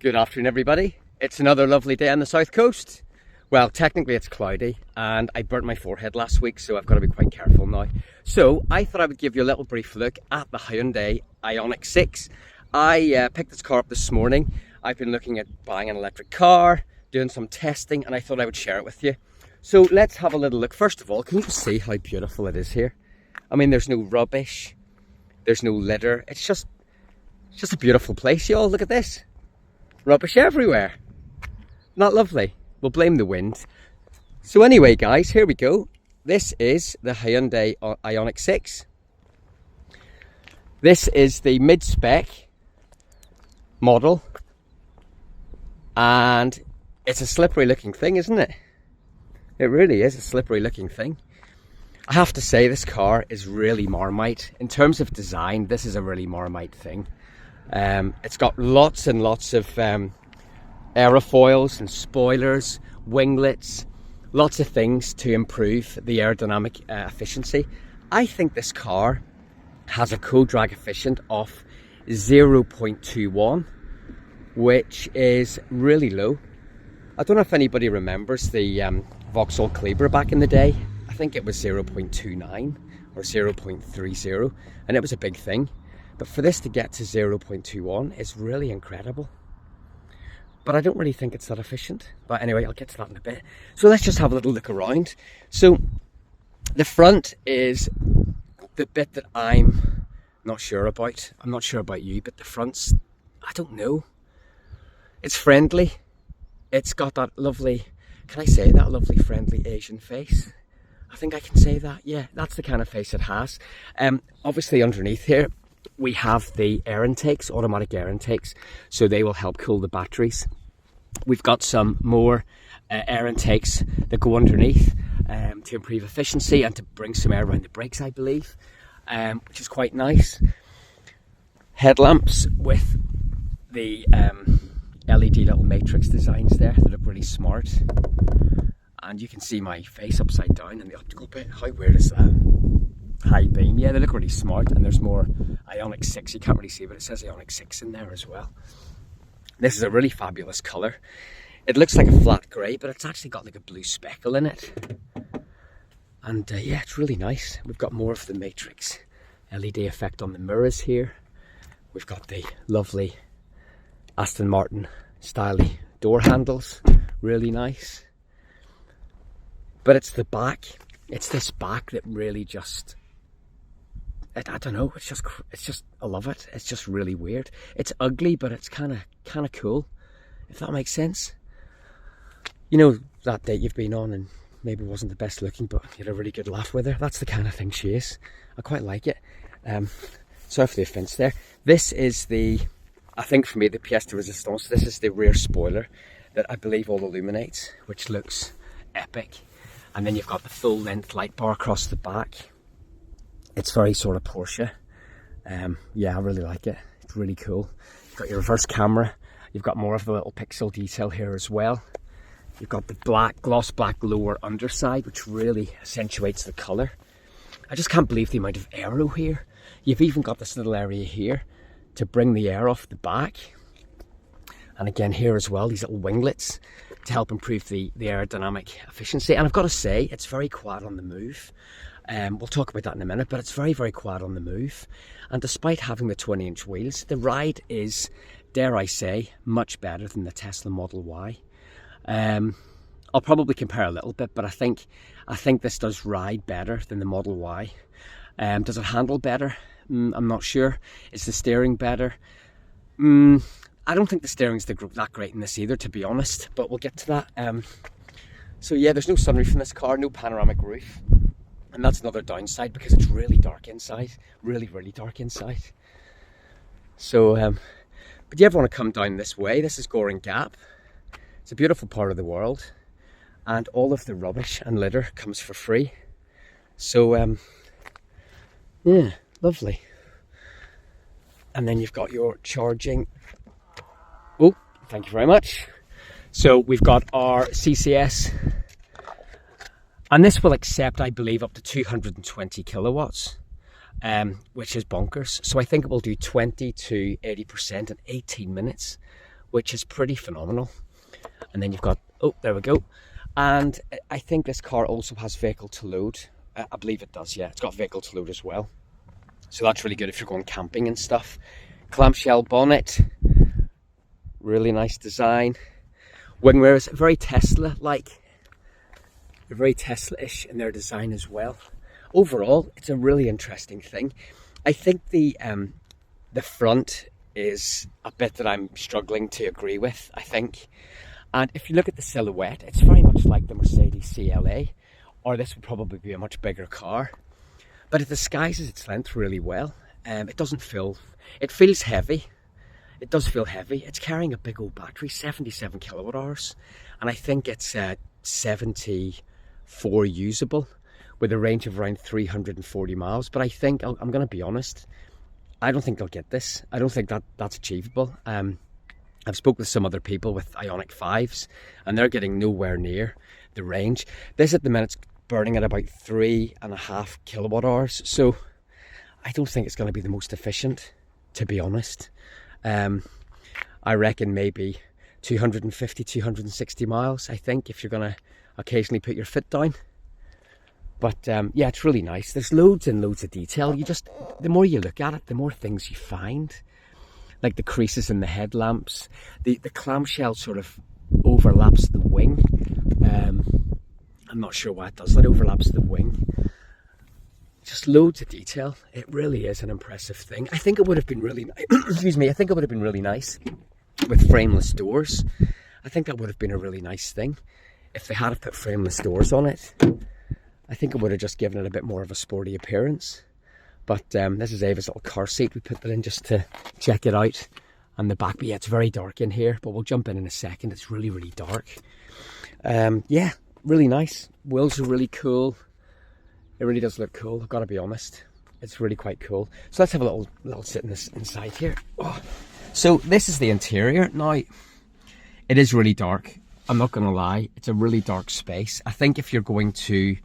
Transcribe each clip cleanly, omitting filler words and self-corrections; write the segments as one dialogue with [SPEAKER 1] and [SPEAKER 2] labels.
[SPEAKER 1] Good afternoon, everybody. It's another lovely day on the south coast. Well, technically it's cloudy and I burnt my forehead last week, so I've got to be quite careful now. So I thought I would give you a little brief look at the Hyundai Ionic 6. I picked this car up this morning. I've been looking at buying an electric car, doing some testing, and I thought I would share it with you. So let's have a little look. First of all, can you see how beautiful it is here? I mean, there's no rubbish, there's no litter. It's just a beautiful place, y'all. Look at this. Rubbish everywhere. Not lovely. We'll blame the wind. So anyway, guys, here we go. This is the Hyundai Ionic 6. This is the mid-spec model. And it's a slippery looking thing, isn't it? It really is a slippery looking thing. I have to say, this car is really Marmite. In terms of design, this is a really Marmite thing. It's got lots and lots of aerofoils and spoilers, winglets, lots of things to improve the aerodynamic efficiency. I think this car has a co-drag efficient of 0.21, which is really low. I don't know if anybody remembers the Vauxhall Kleber back in the day. I think it was 0.29 or 0.30, and it was a big thing. But for this to get to 0.21 is really incredible. But I don't really think it's that efficient. But anyway, I'll get to that in a bit. So let's just have a little look around. So the front is the bit that I'm not sure about. I'm not sure about you, but the front's, I don't know. It's friendly. It's got that lovely, can I say that, lovely friendly Asian face? I think I can say that. Yeah, that's the kind of face it has. Obviously underneath here, we have the air intakes, automatic air intakes, so they will help cool the batteries. We've got some more air intakes that go underneath to improve efficiency and to bring some air around the brakes, I believe, which is quite nice. Headlamps with the LED little matrix designs there that look really smart. And you can see my face upside down in the optical bit. How weird is that? High beam, yeah, they look really smart. And there's more Ionic 6, you can't really see, but it says Ionic 6 in there as well. This is a really fabulous colour. It looks like a flat grey, but it's actually got like a blue speckle in it. And yeah, it's really nice. We've got more of the matrix LED effect on the mirrors here. We've got the lovely Aston Martin styly door handles, really nice. But it's the back, it's this back that really just, I don't know, it's just, I love it. It's just really weird. It's ugly, but it's kind of cool, if that makes sense. You know, that date you've been on and maybe wasn't the best looking, but you had a really good laugh with her. That's the kind of thing she is. I quite like it. Sorry for the offence there. This is the, I think for me, the pièce de résistance. This is the rear spoiler that I believe all illuminates, which looks epic. And then you've got the full length light bar across the back. It's very sort of Porsche. Yeah, I really like it. It's really cool. You've got your reverse camera. You've got more of the little pixel detail here as well. You've got the black, gloss black lower underside, which really accentuates the colour. I just can't believe the amount of aero here. You've even got this little area here to bring the air off the back. And again here as well, these little winglets to help improve the aerodynamic efficiency. And I've got to say, it's very quiet on the move. We'll talk about that in a minute, but it's very, very quiet on the move. And despite having the 20-inch wheels, the ride is, dare I say, much better than the Tesla Model Y. I'll probably compare a little bit, but I think this does ride better than the Model Y. Does it handle better? I'm not sure. Is the steering better? I don't think the steering's that great in this either, to be honest, but we'll get to that. So yeah, there's no sunroof in this car, no panoramic roof. And that's another downside because it's really dark inside. Really, really dark inside. So, but you ever want to come down this way, this is Goring Gap. It's a beautiful part of the world. And all of the rubbish and litter comes for free. So, yeah, lovely. And then you've got your charging. Oh, thank you very much. So we've got our CCS, and this will accept, I believe, up to 220 kilowatts, which is bonkers. So I think it will do 20 to 80% in 18 minutes, which is pretty phenomenal. And then you've got, oh, there we go. And I think this car also has vehicle to load. I believe it does, yeah. It's got vehicle to load as well. So that's really good if you're going camping and stuff. Clamshell bonnet. Really nice design. Wing mirrors, very Tesla-like. They're very Tesla-ish in their design as well. Overall, it's a really interesting thing. I think the front is a bit that I'm struggling to agree with, I think. And if you look at the silhouette, it's very much like the Mercedes CLA, or this would probably be a much bigger car. But it disguises its length really well. It doesn't feel, it feels heavy. It does feel heavy. It's carrying a big old battery, 77 kilowatt hours. And I think it's 74 usable with a range of around 340 miles. But I think, I'm going to be honest, I don't think they'll get this. I don't think that's achievable. I've spoken with some other people with Ionic 5s and they're getting nowhere near the range. This at the minute's burning at about 3.5 kilowatt hours. So I don't think it's going to be the most efficient, to be honest. I reckon maybe 250, 260 miles, I think, if you're going to occasionally put your foot down. But yeah, it's really nice. There's loads and loads of detail. The more you look at it, the more things you find. Like the creases in the headlamps. The clamshell sort of overlaps the wing. I'm not sure why it does that, overlaps the wing. Just loads of detail. It really is an impressive thing. I think it would have been really nice. Excuse me. I think it would have been really nice with frameless doors. I think that would have been a really nice thing if they had put frameless doors on it. I think it would have just given it a bit more of a sporty appearance. But this is Ava's little car seat. We put that in just to check it out. And the back, but yeah, it's very dark in here, but we'll jump in a second. It's really, really dark. Yeah, really nice. Wheels are really cool. It really does look cool, I've got to be honest. It's really quite cool. So let's have a little sit in this inside here. Oh. So this is the interior. Now, it is really dark. I'm not going to lie. It's a really dark space. I think if you're going to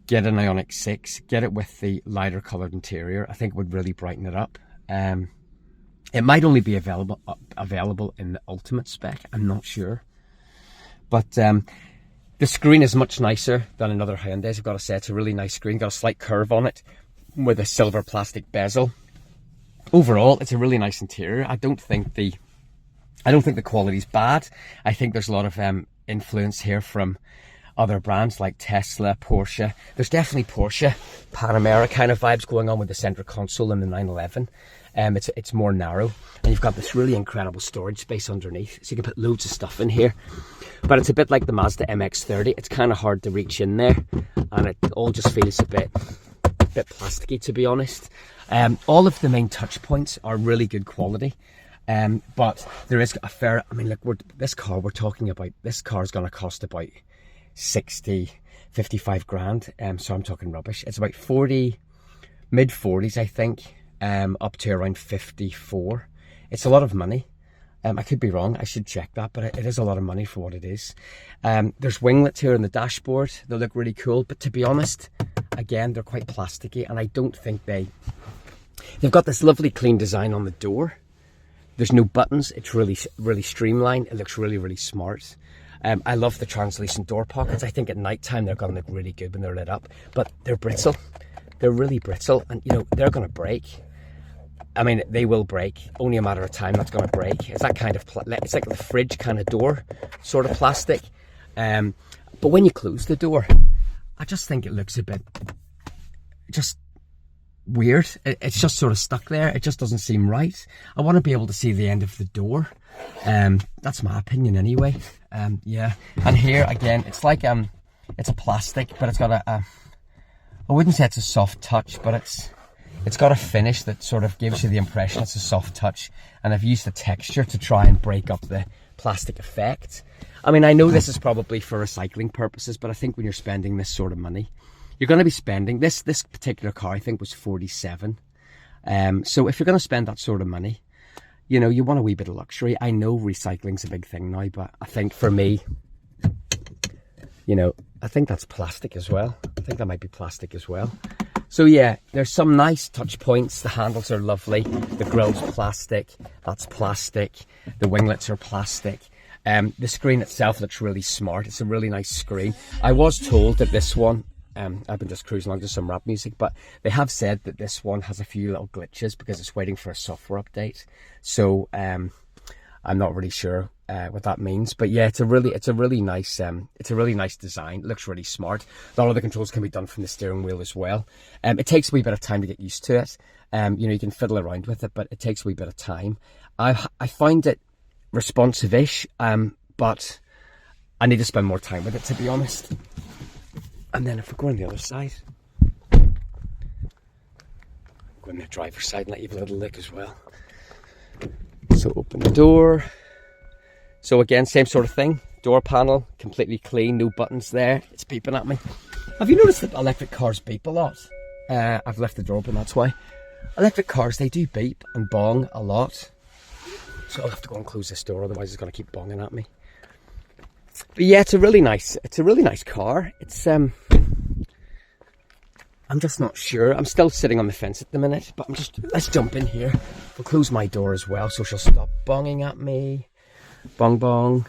[SPEAKER 1] get an Ioniq 6, get it with the lighter coloured interior. I think it would really brighten it up. It might only be available in the Ultimate spec. I'm not sure. But the screen is much nicer than in other Hyundais. I've got to say, it's a really nice screen. Got a slight curve on it with a silver plastic bezel. Overall, it's a really nice interior. I don't think the quality's bad. I think there's a lot of influence here from other brands like Tesla, Porsche. There's definitely Porsche, Panamera kind of vibes going on with the center console in the 911. It's more narrow, and you've got this really incredible storage space underneath, so you can put loads of stuff in here. But it's a bit like the Mazda MX-30. It's kind of hard to reach in there, and it all just feels a bit plasticky, to be honest. All of the main touch points are really good quality. But there is a fair, I mean, look, this car we're talking about, this car is going to cost about 55 grand. So I'm talking rubbish. It's about 40, mid 40s, I think, up to around 54. It's a lot of money. I could be wrong. I should check that, but it is a lot of money for what it is. There's winglets here on the dashboard. They look really cool, but to be honest, again, they're quite plasticky, and I don't think they've got this lovely clean design on the door. There's no buttons. It's really, really streamlined. It looks really, really smart. I love the translucent door pockets. I think at night time they're going to look really good when they're lit up, but they're brittle. They're really brittle, and you know, they're going to break. I mean, they will break. Only a matter of time that's going to break. It's that kind of, it's like the fridge kind of door, sort of plastic. But when you close the door, I just think it looks a bit just weird. It's just sort of stuck there. It just doesn't seem right. I want to be able to see the end of the door. That's my opinion anyway. Yeah. And here again, it's like it's a plastic, but it's got I wouldn't say it's a soft touch, but it's got a finish that sort of gives you the impression it's a soft touch, and I've used the texture to try and break up the plastic effect. I mean, I know this is probably for recycling purposes, but I think when you're spending this sort of money, you're going to be spending, this particular car I think was 47. So if you're going to spend that sort of money, you know, you want a wee bit of luxury. I know recycling's a big thing now, but I think for me, you know, I think that's plastic as well. I think that might be plastic as well. So yeah, there's some nice touch points. The handles are lovely. The grill's plastic. That's plastic. The winglets are plastic. The screen itself looks really smart. It's a really nice screen. I was told that this one, I've been just cruising along to some rap music, but they have said that this one has a few little glitches because it's waiting for a software update. So I'm not really sure what that means, but yeah, it's a really nice design. It looks really smart. A lot of the controls can be done from the steering wheel as well. It takes a wee bit of time to get used to it. You know, you can fiddle around with it, but it takes a wee bit of time. I find it responsive-ish, but I need to spend more time with it, to be honest. And then if we go on the other side, go on the driver's side and let you have a little look as well. So open the door. So again, same sort of thing. Door panel, completely clean, no buttons there. It's beeping at me. Have you noticed that electric cars beep a lot? I've left the door open, that's why. Electric cars, they do beep and bong a lot. So I'll have to go and close this door, otherwise it's going to keep bonging at me. But yeah, it's a really nice car. It's I'm just not sure. I'm still sitting on the fence at the minute, but let's jump in here. We'll close my door as well, so she'll stop bonging at me. Bong bong.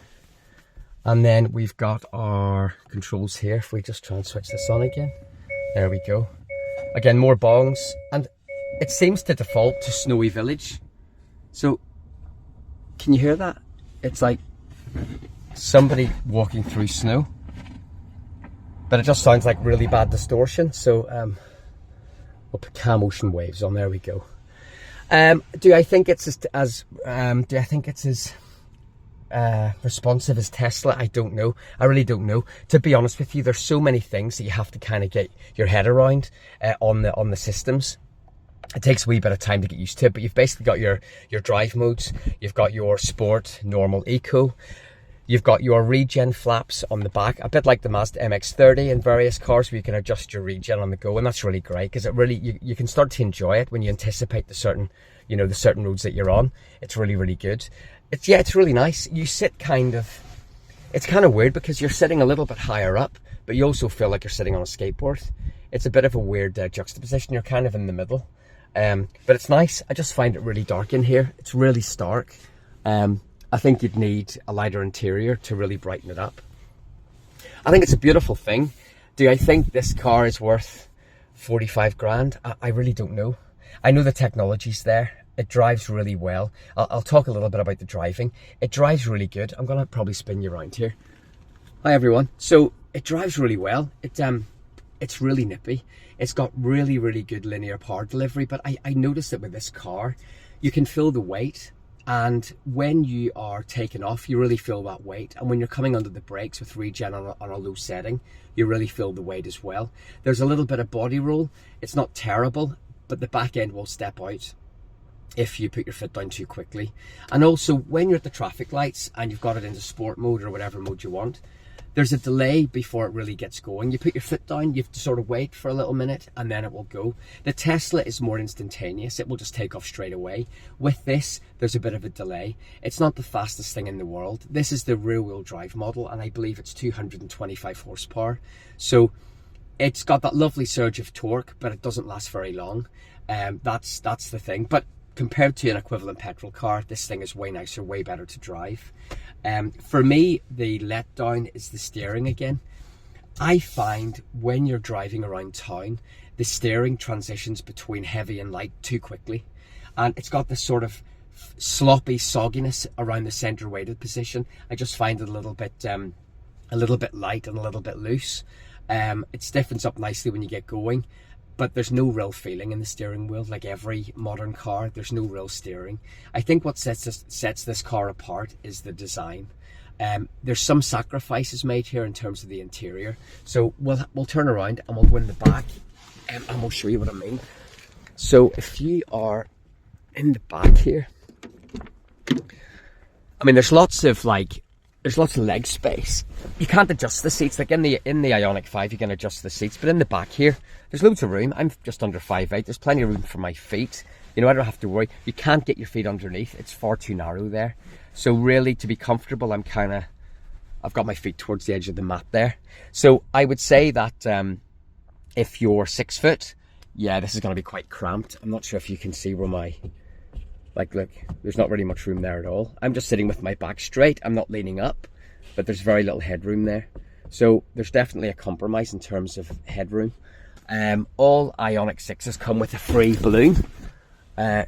[SPEAKER 1] And then we've got our controls here. If we just try and switch this on again. There we go. Again, more bongs. And it seems to default to Snowy Village. So, can you hear that? It's like somebody walking through snow. But it just sounds like really bad distortion. So, we'll put cam ocean waves on. There we go. Do I think it's as responsive as Tesla? I don't know. I really don't know. To be honest with you, there's so many things that you have to kind of get your head around on the systems. It takes a wee bit of time to get used to it, but you've basically got your drive modes. You've got your sport, normal, eco. You've got your regen flaps on the back, a bit like the Mazda MX-30 in various cars, where you can adjust your regen on the go, and that's really great because it really you can start to enjoy it when you anticipate the certain roads that you're on. It's really good. It's really nice. You sit it's kind of weird because you're sitting a little bit higher up, but you also feel like you're sitting on a skateboard. It's a bit of a weird juxtaposition. You're kind of in the middle, but it's nice. I just find it really dark in here. It's really stark. I think you'd need a lighter interior to really brighten it up. I think it's a beautiful thing. Do I think this car is worth 45 grand? I really don't know. I know the technology's there. It drives really well. I'll talk a little bit about the driving. It drives really good. I'm going to probably spin you around here. Hi everyone. So it drives really well. It's really nippy. It's got really good linear power delivery, but I noticed that with this car, you can feel the weight. And when you are taking off, you really feel that weight. And when you're coming under the brakes with regen on a low setting, you really feel the weight as well. There's a little bit of body roll. It's not terrible, but the back end will step out if you put your foot down too quickly. And also, when you're at the traffic lights and you've got it into sport mode or whatever mode you want, there's a delay before it really gets going. You put your foot down, you have to sort of wait for a little minute, and then it will go. The Tesla is more instantaneous. It will just take off straight away. With this, there's a bit of a delay. It's not the fastest thing in the world. This is the rear-wheel drive model, and I believe it's 225 horsepower. So it's got that lovely surge of torque, but it doesn't last very long. That's the thing. But compared to an equivalent petrol car, this thing is way nicer, way better to drive. For me, the letdown is the steering again. I find when you're driving around town, the steering transitions between heavy and light too quickly. And it's got this sort of sloppy sogginess around the center weighted position. I just find it a little bit light and a little bit loose. It stiffens up nicely when you get going, but there's no real feeling in the steering wheel. Like every modern car, there's no real steering. I think what sets this car apart is the design. There's some sacrifices made here in terms of the interior. So we'll turn around and we'll go in the back, and we'll show you what I mean. So if you are in the back here, I mean, there's lots of leg space. You can't adjust the seats. Like in the Ionic 5, you can adjust the seats, but in the back here, there's loads of room. I'm just under 5'8". There's plenty of room for my feet. You know, I don't have to worry. You can't get your feet underneath. It's far too narrow there. So really, to be comfortable, I've got my feet towards the edge of the mat there. So I would say that if you're 6 foot, yeah, this is going to be quite cramped. I'm not sure if you can see where my, like, look, there's not really much room there at all. I'm just sitting with my back straight. I'm not leaning up, but there's very little headroom there. So there's definitely a compromise in terms of headroom. All Ionic 6s come with a free balloon.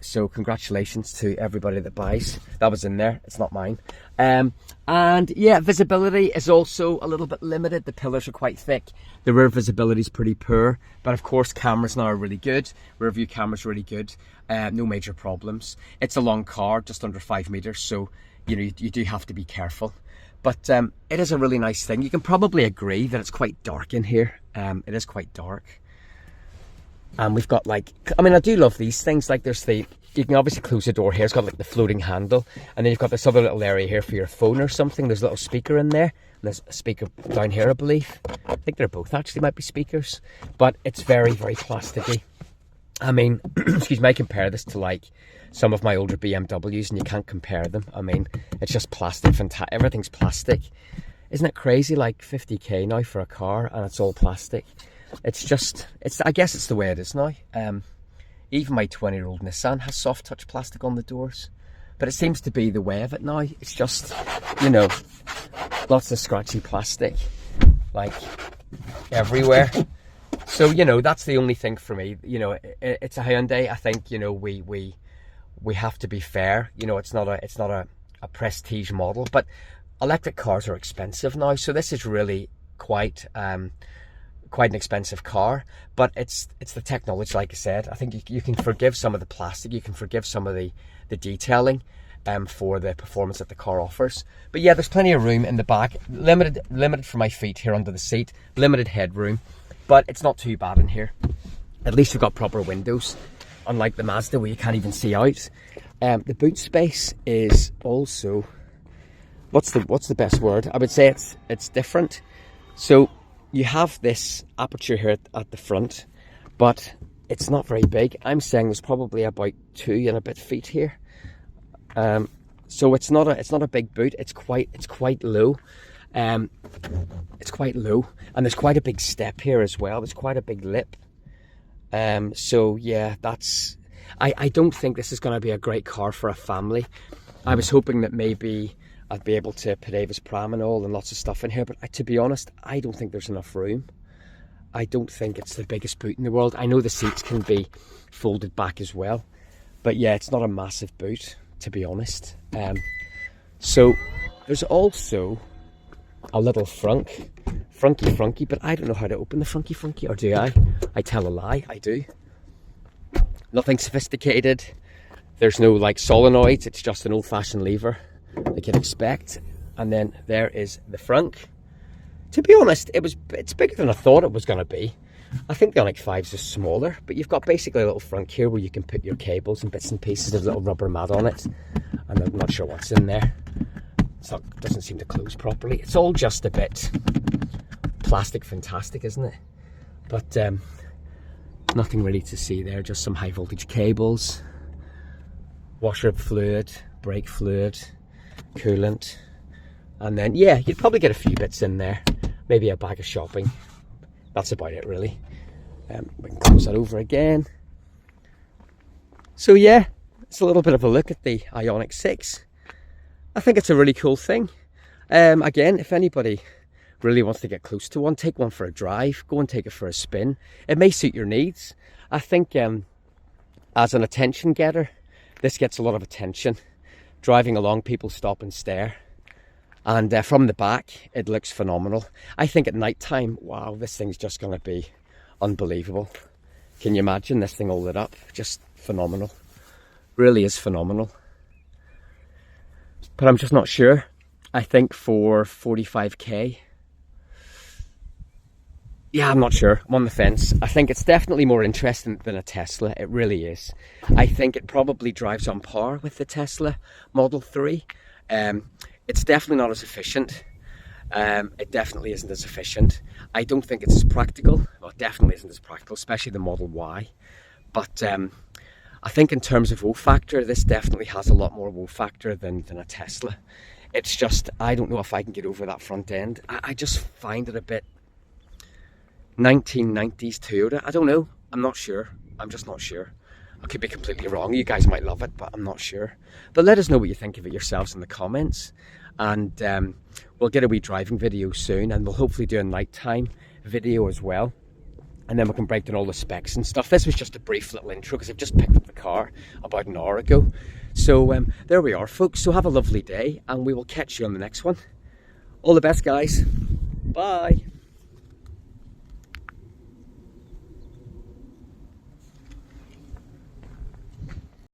[SPEAKER 1] So congratulations to everybody that buys. That was in there, it's not mine. And yeah, visibility is also a little bit limited. The pillars are quite thick. The rear visibility is pretty poor, but of course cameras now are really good. Rear view camera's really good. No major problems. It's a long car, just under 5 meters, so you know you do have to be careful. But it is a really nice thing. You can probably agree that it's quite dark in here. It is quite dark. And we've got like, I mean, I do love these things. Like there's the, you can obviously close the door here. It's got like the floating handle. And then you've got this other little area here for your phone or something. There's a little speaker in there. And there's a speaker down here, I believe. I think they're both actually might be speakers. But it's very, very plasticky. I mean, excuse me, I compare this to like some of my older BMWs and you can't compare them. I mean, it's just plastic, everything's plastic. Isn't it crazy? Like 50k now for a car and it's all plastic. It's just, I guess it's the way it is now. Even my 20-year-old Nissan has soft touch plastic on the doors. But it seems to be the way of it now. It's just, you know, lots of scratchy plastic, like everywhere. So, you know, that's the only thing for me. You know, it's a Hyundai. I think, you know, we have to be fair. You know, it's not a prestige model, but electric cars are expensive now. So this is really quite an expensive car, but it's the technology. Like I said, I think you can forgive some of the plastic, you can forgive some of the detailing for the performance that the car offers. But yeah, there's plenty of room in the back, limited for my feet here under the seat, limited headroom, but it's not too bad in here. At least we've got proper windows, unlike the Mazda where you can't even see out. The boot space is also, what's the best word? I would say it's different. So you have this aperture here at the front, but it's not very big. I'm saying there's probably about 2 and a bit feet here. So it's not a big boot. It's quite low. It's quite low, and there's quite a big step here as well. There's quite a big lip. So yeah, I don't think this is going to be a great car for a family. I was hoping that maybe I'd be able to put Ava's pram and all and lots of stuff in here, but to be honest, I don't think there's enough room. I don't think it's the biggest boot in the world. I know the seats can be folded back as well, but yeah, it's not a massive boot, to be honest. So there's also a little frunky, but I don't know how to open the frunky, or do I? I tell a lie, I do. Nothing sophisticated. There's no like solenoids, it's just an old-fashioned lever like you'd expect. And then there is the frunk. To be honest, it's bigger than I thought it was going to be. I think the Ioniq 5s is smaller, but you've got basically a little frunk here where you can put your cables and bits and pieces. There's a little rubber mat on it, and I'm not sure what's in there. It doesn't seem to close properly. It's all just a bit plastic fantastic, isn't it? But nothing really to see there, just some high voltage cables, washer fluid, brake fluid, coolant, and then yeah, you'd probably get a few bits in there, maybe a bag of shopping. That's about it really. We can close that over again. So yeah, it's a little bit of a look at the Ioniq 6. I think it's a really cool thing. Again, if anybody really wants to get close to one, take one for a drive, go and take it for a spin. It may suit your needs. I think as an attention getter, this gets a lot of attention. Driving along, people stop and stare. And from the back, it looks phenomenal. I think at night time, wow, this thing's just going to be unbelievable. Can you imagine this thing all lit up? Just phenomenal. Really is phenomenal. But I'm just not sure. I think for 45k, yeah, I'm not sure. I'm on the fence. I think it's definitely more interesting than a Tesla. It really is. I think it probably drives on par with the Tesla Model 3. It's definitely not as efficient. It definitely isn't as efficient. I don't think it's as practical. Well, it definitely isn't as practical, especially the Model Y. But I think in terms of woe factor, this definitely has a lot more woe factor than a Tesla. It's just, I don't know if I can get over that front end. I just find it a bit 1990s Toyota. I don't know. I'm not sure. I'm just not sure. I could be completely wrong. You guys might love it, but I'm not sure. But let us know what you think of it yourselves in the comments. And we'll get a wee driving video soon, and we'll hopefully do a nighttime video as well. And then we can break down all the specs and stuff. This was just a brief little intro because I've just picked up the car about an hour ago. So there we are, folks. So have a lovely day, and we will catch you on the next one. All the best, guys. Bye.